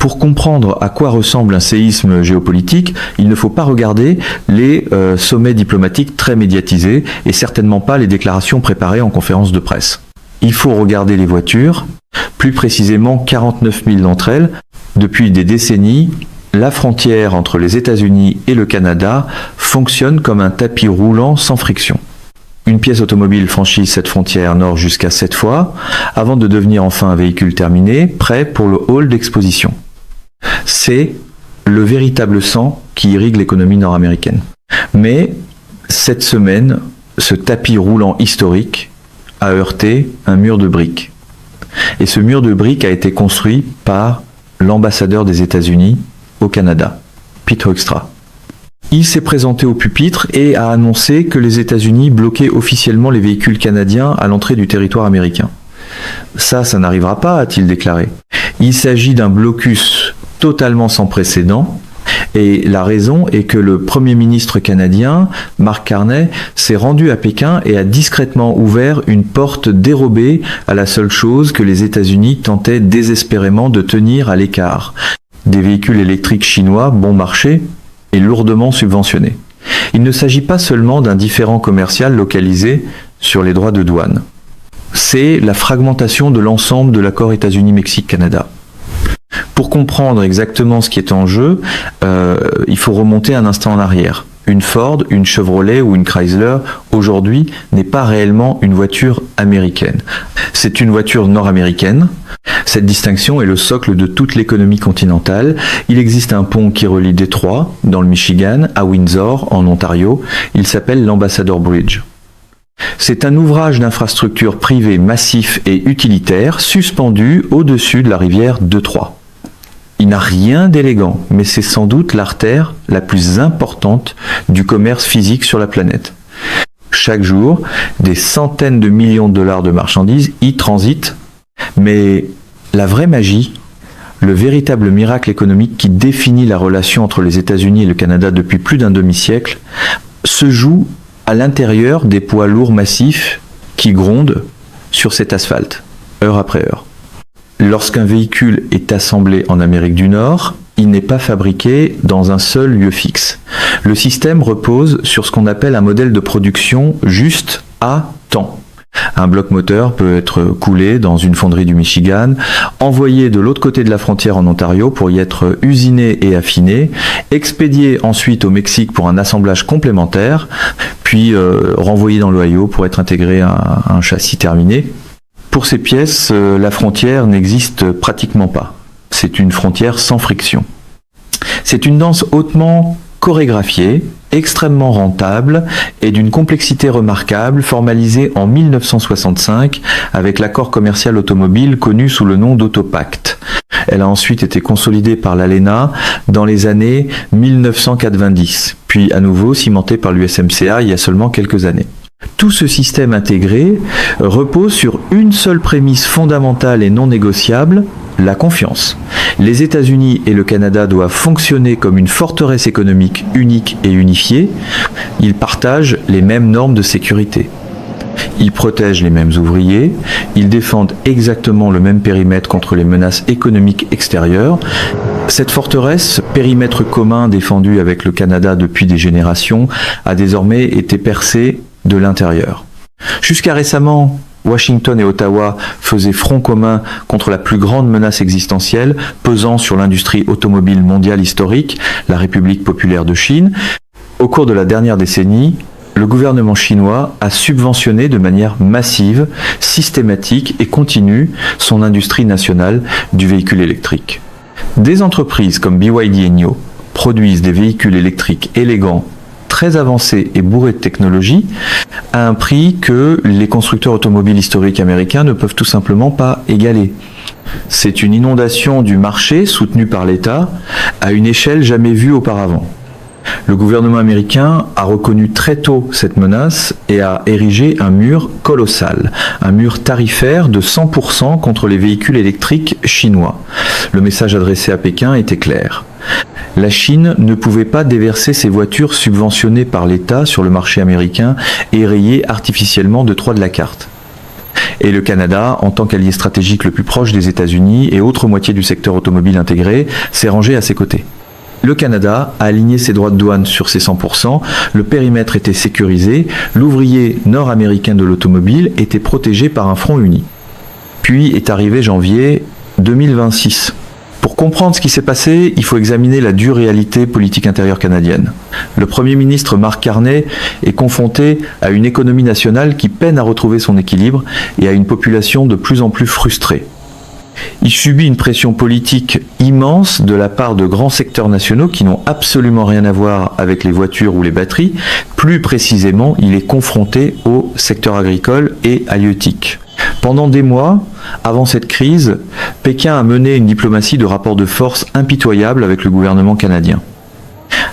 Pour comprendre à quoi ressemble un séisme géopolitique, il ne faut pas regarder les sommets diplomatiques très médiatisés et certainement pas les déclarations préparées en conférence de presse. Il faut regarder les voitures, plus précisément 49 000 d'entre elles. Depuis des décennies, la frontière entre les États-Unis et le Canada fonctionne comme un tapis roulant sans friction. Une pièce automobile franchit cette frontière nord jusqu'à 7 fois, avant de devenir enfin un véhicule terminé, prêt pour le hall d'exposition. C'est le véritable sang qui irrigue l'économie nord-américaine. Mais cette semaine, ce tapis roulant historique a heurté un mur de briques. Et ce mur de briques a été construit par l'ambassadeur des États-Unis au Canada, Pete Hoekstra. Il s'est présenté au pupitre et a annoncé que les États-Unis bloquaient officiellement les véhicules canadiens à l'entrée du territoire américain. Ça n'arrivera pas, a-t-il déclaré. Il s'agit d'un blocus totalement sans précédent. Et la raison est que le Premier ministre canadien, Mark Carney, s'est rendu à Pékin et a discrètement ouvert une porte dérobée à la seule chose que les États-Unis tentaient désespérément de tenir à l'écart. Des véhicules électriques chinois bon marché et lourdement subventionnés. Il ne s'agit pas seulement d'un différend commercial localisé sur les droits de douane. C'est la fragmentation de l'ensemble de l'accord États-Unis-Mexique-Canada. Pour comprendre exactement ce qui est en jeu, il faut remonter un instant en arrière. Une Ford, une Chevrolet ou une Chrysler, aujourd'hui, n'est pas réellement une voiture américaine. C'est une voiture nord-américaine. Cette distinction est le socle de toute l'économie continentale. Il existe un pont qui relie Détroit, dans le Michigan, à Windsor, en Ontario. Il s'appelle l'Ambassador Bridge. C'est un ouvrage d'infrastructure privée massif et utilitaire suspendu au-dessus de la rivière Détroit. Il n'a rien d'élégant, mais c'est sans doute l'artère la plus importante du commerce physique sur la planète. Chaque jour, des centaines de millions de dollars de marchandises y transitent, mais la vraie magie, le véritable miracle économique qui définit la relation entre les États-Unis et le Canada depuis plus d'un demi-siècle, se joue à l'intérieur des poids lourds massifs qui grondent sur cet asphalte, heure après heure. Lorsqu'un véhicule est assemblé en Amérique du Nord, il n'est pas fabriqué dans un seul lieu fixe. Le système repose sur ce qu'on appelle un modèle de production juste à temps. Un bloc moteur peut être coulé dans une fonderie du Michigan, envoyé de l'autre côté de la frontière en Ontario pour y être usiné et affiné, expédié ensuite au Mexique pour un assemblage complémentaire, puis renvoyé dans l'Ohio pour être intégré à un châssis terminé. Pour ces pièces, la frontière n'existe pratiquement pas. C'est une frontière sans friction. C'est une danse hautement chorégraphiée, extrêmement rentable et d'une complexité remarquable, formalisée en 1965 avec l'accord commercial automobile connu sous le nom d'Autopacte. Elle a ensuite été consolidée par l'ALENA dans les années 1990, puis à nouveau cimentée par l'USMCA il y a seulement quelques années. Tout ce système intégré repose sur une seule prémisse fondamentale et non négociable, la confiance. Les États-Unis et le Canada doivent fonctionner comme une forteresse économique unique et unifiée. Ils partagent les mêmes normes de sécurité. Ils protègent les mêmes ouvriers, ils défendent exactement le même périmètre contre les menaces économiques extérieures. Cette forteresse, périmètre commun défendu avec le Canada depuis des générations, a désormais été percée de l'intérieur. Jusqu'à récemment, Washington et Ottawa faisaient front commun contre la plus grande menace existentielle pesant sur l'industrie automobile mondiale historique, la République populaire de Chine. Au cours de la dernière décennie, le gouvernement chinois a subventionné de manière massive, systématique et continue son industrie nationale du véhicule électrique. Des entreprises comme BYD et NIO produisent des véhicules électriques élégants, très avancés et bourrés de technologie, à un prix que les constructeurs automobiles historiques américains ne peuvent tout simplement pas égaler. C'est une inondation du marché soutenue par l'État à une échelle jamais vue auparavant. Le gouvernement américain a reconnu très tôt cette menace et a érigé un mur colossal, un mur tarifaire de 100% contre les véhicules électriques chinois. Le message adressé à Pékin était clair. La Chine ne pouvait pas déverser ses voitures subventionnées par l'État sur le marché américain et rayer artificiellement de 3 de la carte. Et le Canada, en tant qu'allié stratégique le plus proche des États-Unis et autre moitié du secteur automobile intégré, s'est rangé à ses côtés. Le Canada a aligné ses droits de douane sur ses 100%, le périmètre était sécurisé, l'ouvrier nord-américain de l'automobile était protégé par un front uni. Puis est arrivé janvier 2026. Pour comprendre ce qui s'est passé, il faut examiner la dure réalité politique intérieure canadienne. Le Premier ministre Mark Carney est confronté à une économie nationale qui peine à retrouver son équilibre et à une population de plus en plus frustrée. Il subit une pression politique immense de la part de grands secteurs nationaux qui n'ont absolument rien à voir avec les voitures ou les batteries. Plus précisément, il est confronté au secteur agricole et halieutique. Pendant des mois, avant cette crise, Pékin a mené une diplomatie de rapport de force impitoyable avec le gouvernement canadien.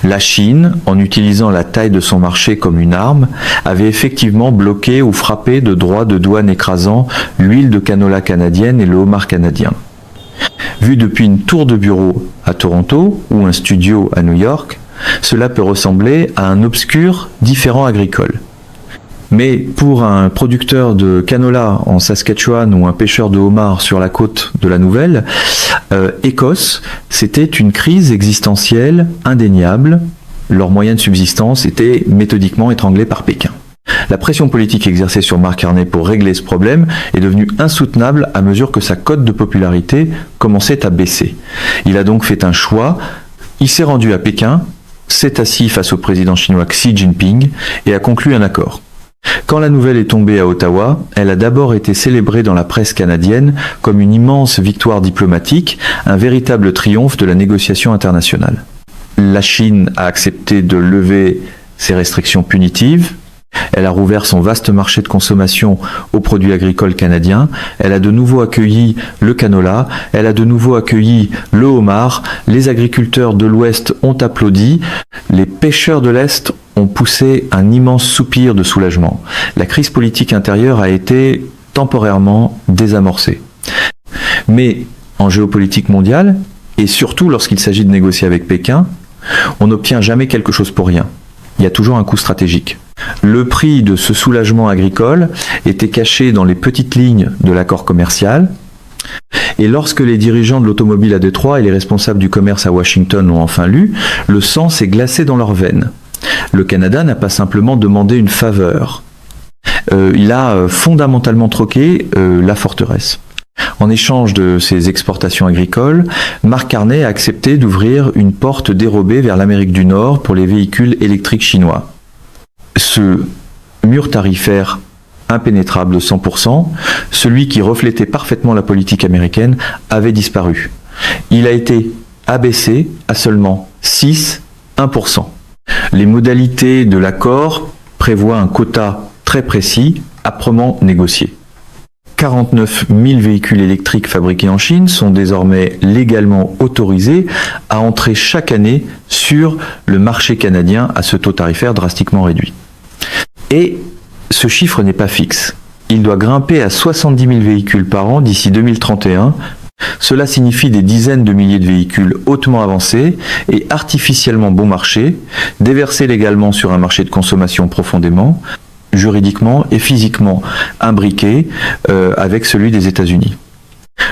La Chine, en utilisant la taille de son marché comme une arme, avait effectivement bloqué ou frappé de droits de douane écrasants l'huile de canola canadienne et le homard canadien. Vu depuis une tour de bureau à Toronto ou un studio à New York, cela peut ressembler à un obscur différend agricole. Mais pour un producteur de canola en Saskatchewan ou un pêcheur de homard sur la côte de la Nouvelle, Écosse, c'était une crise existentielle indéniable. Leurs moyens de subsistance étaient méthodiquement étranglés par Pékin. La pression politique exercée sur Mark Carney pour régler ce problème est devenue insoutenable à mesure que sa cote de popularité commençait à baisser. Il a donc fait un choix, il s'est rendu à Pékin, s'est assis face au président chinois Xi Jinping et a conclu un accord. Quand la nouvelle est tombée à Ottawa, elle a d'abord été célébrée dans la presse canadienne comme une immense victoire diplomatique, un véritable triomphe de la négociation internationale. La Chine a accepté de lever ses restrictions punitives, elle a rouvert son vaste marché de consommation aux produits agricoles canadiens, elle a de nouveau accueilli le canola, elle a de nouveau accueilli le homard, les agriculteurs de l'Ouest ont applaudi, les pêcheurs de l'Est ont poussé un immense soupir de soulagement. La crise politique intérieure a été temporairement désamorcée. Mais en géopolitique mondiale, et surtout lorsqu'il s'agit de négocier avec Pékin, on n'obtient jamais quelque chose pour rien. Il y a toujours un coût stratégique. Le prix de ce soulagement agricole était caché dans les petites lignes de l'accord commercial. Et lorsque les dirigeants de l'automobile à Détroit et les responsables du commerce à Washington l'ont enfin lu, le sang s'est glacé dans leurs veines. Le Canada n'a pas simplement demandé une faveur. Il a fondamentalement troqué la forteresse. En échange de ses exportations agricoles, Mark Carney a accepté d'ouvrir une porte dérobée vers l'Amérique du Nord pour les véhicules électriques chinois. Ce mur tarifaire impénétrable de 100%, celui qui reflétait parfaitement la politique américaine, avait disparu. Il a été abaissé à seulement 1%. Les modalités de l'accord prévoient un quota très précis, âprement négocié. 49 000 véhicules électriques fabriqués en Chine sont désormais légalement autorisés à entrer chaque année sur le marché canadien à ce taux tarifaire drastiquement réduit. Et ce chiffre n'est pas fixe. Il doit grimper à 70 000 véhicules par an d'ici 2031. Cela signifie des dizaines de milliers de véhicules hautement avancés et artificiellement bon marché, déversés légalement sur un marché de consommation profondément, juridiquement et physiquement imbriqué avec celui des États-Unis.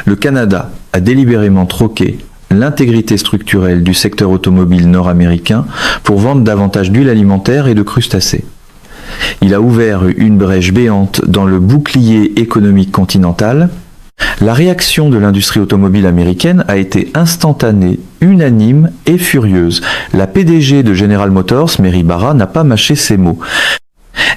Le Canada a délibérément troqué l'intégrité structurelle du secteur automobile nord-américain pour vendre davantage d'huile alimentaire et de crustacés. Il a ouvert une brèche béante dans le bouclier économique continental. La réaction de l'industrie automobile américaine a été instantanée, unanime et furieuse. La PDG de General Motors, Mary Barra, n'a pas mâché ses mots.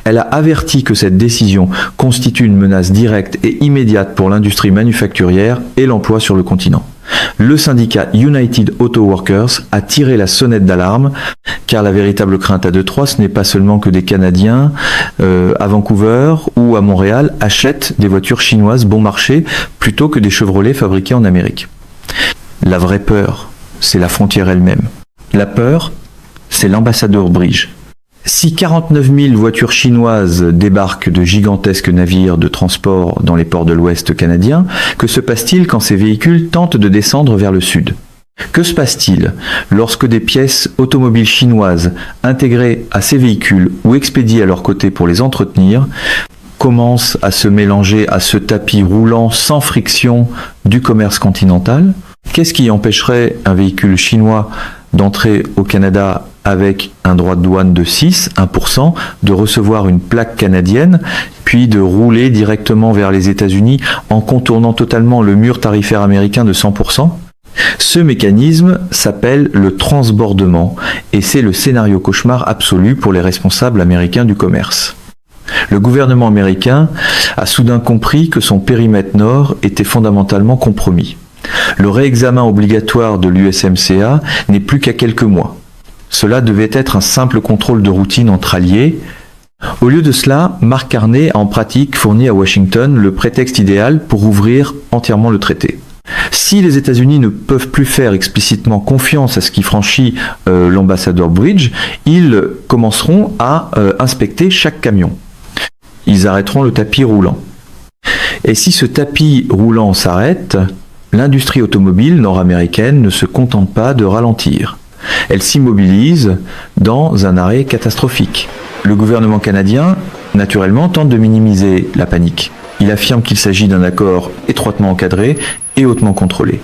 Elle a averti que cette décision constitue une menace directe et immédiate pour l'industrie manufacturière et l'emploi sur le continent. Le syndicat United Auto Workers a tiré la sonnette d'alarme, car la véritable crainte à Détroit, ce n'est pas seulement que des Canadiens à Vancouver ou à Montréal achètent des voitures chinoises bon marché plutôt que des Chevrolet fabriqués en Amérique. La vraie peur, c'est la frontière elle-même. La peur, c'est l'ambassadeur Bridge. Si 49 000 voitures chinoises débarquent de gigantesques navires de transport dans les ports de l'Ouest canadien, que se passe-t-il quand ces véhicules tentent de descendre vers le sud ? Que se passe-t-il lorsque des pièces automobiles chinoises intégrées à ces véhicules ou expédiées à leur côté pour les entretenir commence à se mélanger à ce tapis roulant sans friction du commerce continental. Qu'est-ce qui empêcherait un véhicule chinois d'entrer au Canada avec un droit de douane de 1%, de recevoir une plaque canadienne, puis de rouler directement vers les États-Unis en contournant totalement le mur tarifaire américain de 100%? Ce mécanisme s'appelle le transbordement et c'est le scénario cauchemar absolu pour les responsables américains du commerce. Le gouvernement américain a soudain compris que son périmètre nord était fondamentalement compromis. Le réexamen obligatoire de l'USMCA n'est plus qu'à quelques mois. Cela devait être un simple contrôle de routine entre alliés. Au lieu de cela, Mark Carney a en pratique fourni à Washington le prétexte idéal pour ouvrir entièrement le traité. Si les États-Unis ne peuvent plus faire explicitement confiance à ce qui franchit l'ambassadeur Bridge, ils commenceront à inspecter chaque camion. Ils arrêteront le tapis roulant. Et si ce tapis roulant s'arrête, l'industrie automobile nord-américaine ne se contente pas de ralentir. Elle s'immobilise dans un arrêt catastrophique. Le gouvernement canadien, naturellement, tente de minimiser la panique. Il affirme qu'il s'agit d'un accord étroitement encadré et hautement contrôlé.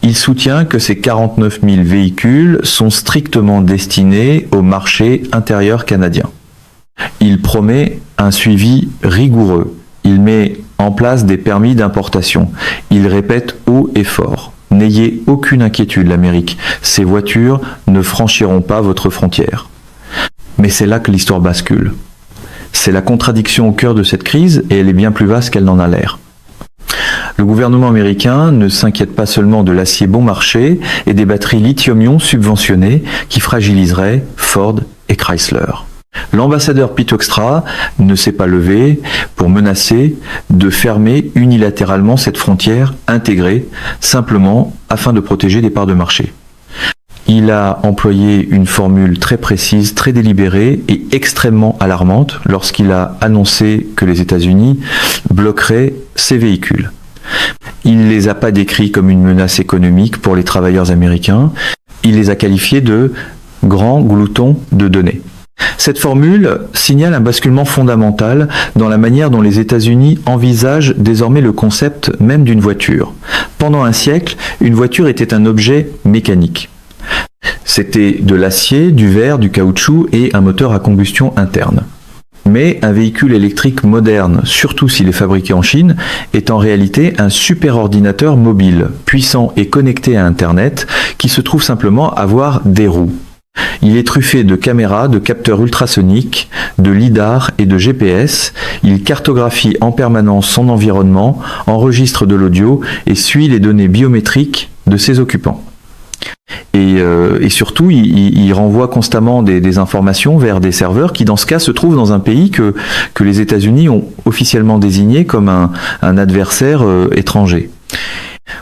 Il soutient que ces 49 000 véhicules sont strictement destinés au marché intérieur canadien. Il promet un suivi rigoureux. Il met en place des permis d'importation. Il répète haut et fort: n'ayez aucune inquiétude, l'Amérique. Ces voitures ne franchiront pas votre frontière. Mais c'est là que l'histoire bascule. C'est la contradiction au cœur de cette crise et elle est bien plus vaste qu'elle n'en a l'air. Le gouvernement américain ne s'inquiète pas seulement de l'acier bon marché et des batteries lithium-ion subventionnées qui fragiliseraient Ford et Chrysler. L'ambassadeur Pete Hoekstra ne s'est pas levé pour menacer de fermer unilatéralement cette frontière intégrée, simplement afin de protéger des parts de marché. Il a employé une formule très précise, très délibérée et extrêmement alarmante lorsqu'il a annoncé que les États-Unis bloqueraient ces véhicules. Il ne les a pas décrits comme une menace économique pour les travailleurs américains, il les a qualifiés de grands gloutons de données. Cette formule signale un basculement fondamental dans la manière dont les États-Unis envisagent désormais le concept même d'une voiture. Pendant un siècle, une voiture était un objet mécanique. C'était de l'acier, du verre, du caoutchouc et un moteur à combustion interne. Mais un véhicule électrique moderne, surtout s'il est fabriqué en Chine, est en réalité un superordinateur mobile, puissant et connecté à Internet, qui se trouve simplement avoir des roues. Il est truffé de caméras, de capteurs ultrasoniques, de lidar et de GPS. Il cartographie en permanence son environnement, enregistre de l'audio et suit les données biométriques de ses occupants. Et surtout, il renvoie constamment des informations vers des serveurs qui, dans ce cas, se trouvent dans un pays que les États-Unis ont officiellement désigné comme un adversaire étranger.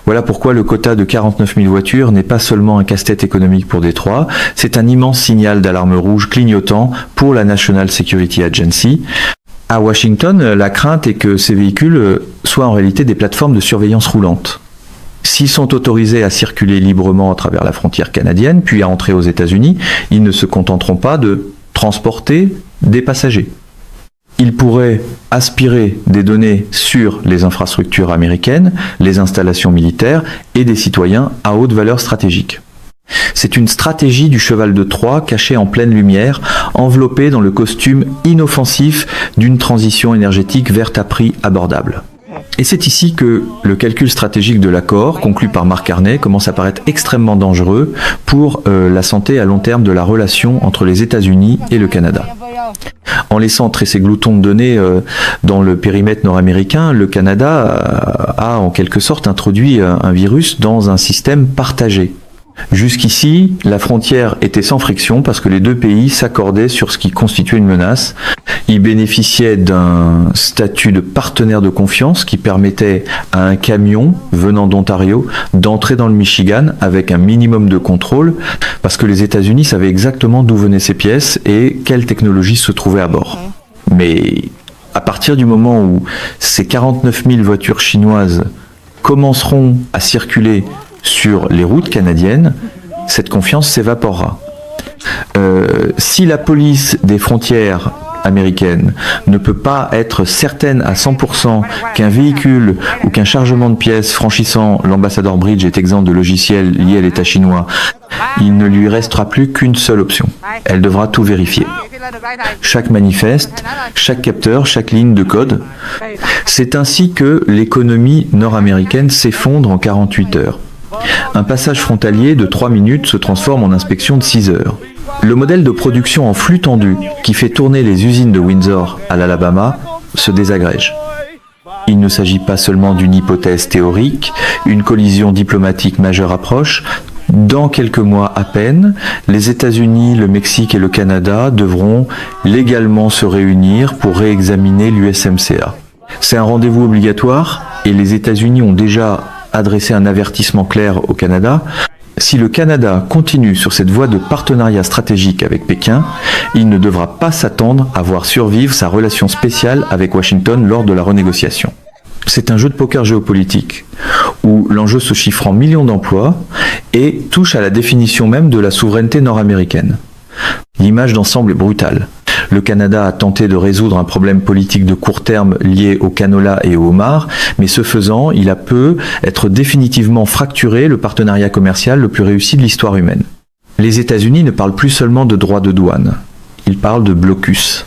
Voilà pourquoi le quota de 49 000 voitures n'est pas seulement un casse-tête économique pour Détroit, c'est un immense signal d'alarme rouge clignotant pour la National Security Agency. À Washington, la crainte est que ces véhicules soient en réalité des plateformes de surveillance roulante. S'ils sont autorisés à circuler librement à travers la frontière canadienne, puis à entrer aux États-Unis, ils ne se contenteront pas de transporter des passagers. Ils pourraient aspirer des données sur les infrastructures américaines, les installations militaires et des citoyens à haute valeur stratégique. C'est une stratégie du cheval de Troie cachée en pleine lumière, enveloppée dans le costume inoffensif d'une transition énergétique verte à prix abordable. Et c'est ici que le calcul stratégique de l'accord, conclu par Mark Carney, commence à paraître extrêmement dangereux pour la santé à long terme de la relation entre les États-Unis et le Canada. En laissant entrer ces gloutons de données dans le périmètre nord-américain, le Canada a en quelque sorte introduit un virus dans un système partagé. Jusqu'ici, la frontière était sans friction parce que les deux pays s'accordaient sur ce qui constituait une menace. Ils bénéficiaient d'un statut de partenaire de confiance qui permettait à un camion venant d'Ontario d'entrer dans le Michigan avec un minimum de contrôle parce que les États-Unis savaient exactement d'où venaient ces pièces et quelle technologie se trouvait à bord. Mais à partir du moment où ces 49 000 voitures chinoises commenceront à circuler sur les routes canadiennes, cette confiance s'évaporera. Si la police des frontières américaine ne peut pas être certaine à 100% qu'un véhicule ou qu'un chargement de pièces franchissant l'ambassadeur Bridge est exempt de logiciels liés à l'État chinois, il ne lui restera plus qu'une seule option. Elle devra tout vérifier. Chaque manifeste, chaque capteur, chaque ligne de code. C'est ainsi que l'économie nord-américaine s'effondre en 48 heures. Un passage frontalier de 3 minutes se transforme en inspection de 6 heures. Le modèle de production en flux tendu qui fait tourner les usines de Windsor à l'Alabama se désagrège. Il ne s'agit pas seulement d'une hypothèse théorique, une collision diplomatique majeure approche. Dans quelques mois à peine, les États-Unis, le Mexique et le Canada devront légalement se réunir pour réexaminer l'USMCA. C'est un rendez-vous obligatoire et les États-Unis ont déjà adressé un avertissement clair au Canada. Si le Canada continue sur cette voie de partenariat stratégique avec Pékin, il ne devra pas s'attendre à voir survivre sa relation spéciale avec Washington lors de la renégociation. C'est un jeu de poker géopolitique, où l'enjeu se chiffre en millions d'emplois et touche à la définition même de la souveraineté nord-américaine. L'image d'ensemble est brutale. Le Canada a tenté de résoudre un problème politique de court terme lié au canola et au homard, mais ce faisant, il a peu être définitivement fracturé le partenariat commercial le plus réussi de l'histoire humaine. Les États-Unis ne parlent plus seulement de droits de douane, ils parlent de blocus.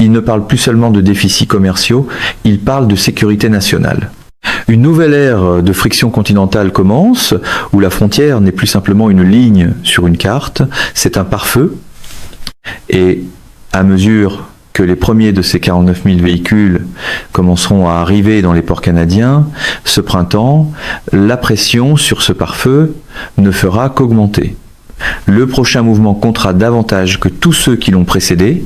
Ils ne parlent plus seulement de déficits commerciaux, ils parlent de sécurité nationale. Une nouvelle ère de friction continentale commence, où la frontière n'est plus simplement une ligne sur une carte, c'est un pare-feu. Et à mesure que les premiers de ces 49 000 véhicules commenceront à arriver dans les ports canadiens, ce printemps, la pression sur ce pare-feu ne fera qu'augmenter. Le prochain mouvement comptera davantage que tous ceux qui l'ont précédé,